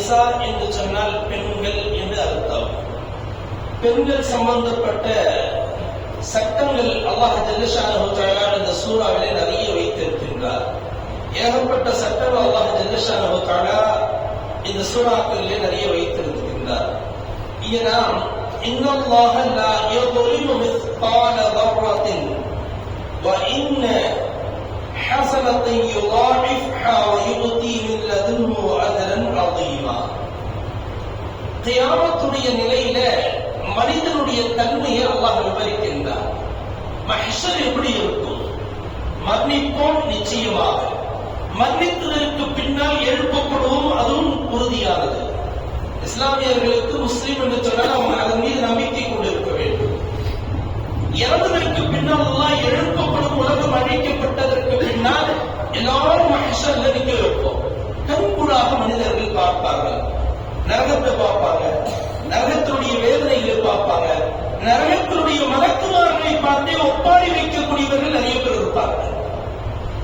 நிசா என்று சொன்னால் பெண்கள் என்று அர்த்தம். பெண்கள் சம்பந்தப்பட்ட சட்டங்கள் அல்லாஹ் ஜல்லஷானஹு தஆலா இந்த சூறாவிலே நிறைய வைத்திருக்கின்றார். ஏகப்பட்ட சட்டங்கள் அல்லாஹ் ஜல்லஷானஹு தஆலா இந்த சூறாக்களிலே நிறைய வைத்திருக்கின்றார். இங்கே நாம் இன்னல்லாஹ லா யظلمு மிஸ்கால தர்ரத்தின் وإن حسنة يضاعفها ويؤتي من لدنه أجرا عظيما. கியாமத்துடைய நிலையில மனிதனுடைய தன்மையை அல்லாஹ் விவரிக்கின்றார். மஹ்ஷர் எப்படி இருக்கும்? மரணிப்போம் நிச்சயமாக, மரணித்ததற்கு பின்னால் எழுப்பப்படுவோம், அதுவும் உறுதியானது. இஸ்லாமியர்களுக்கு முஸ்லிம் என்று சொன்னால் அவங்க அதன் மீது நம்பிக்கை கொண்டிருக்க வேண்டும். இறந்ததற்கு பின்னால் எல்லாம் எழுப்பப்படும், உலகம் அழிக்கப்பட்டதற்கு பின்னால் எல்லாரும் மஹ்ஷர்ல நிக்க வைப்போம். கண்கூடாக மனிதர்கள் பார்ப்பார்கள், நரகத்தை பார்ப்பாங்க, நரகத்தினுடைய வேதனைகளை பார்ப்பாங்க, நரகத்தினுடைய மலக்குமார்களை பார்த்தே ஒப்பாரி வைக்கக்கூடியவர்கள் நிறைய பேர் இருப்பாங்க.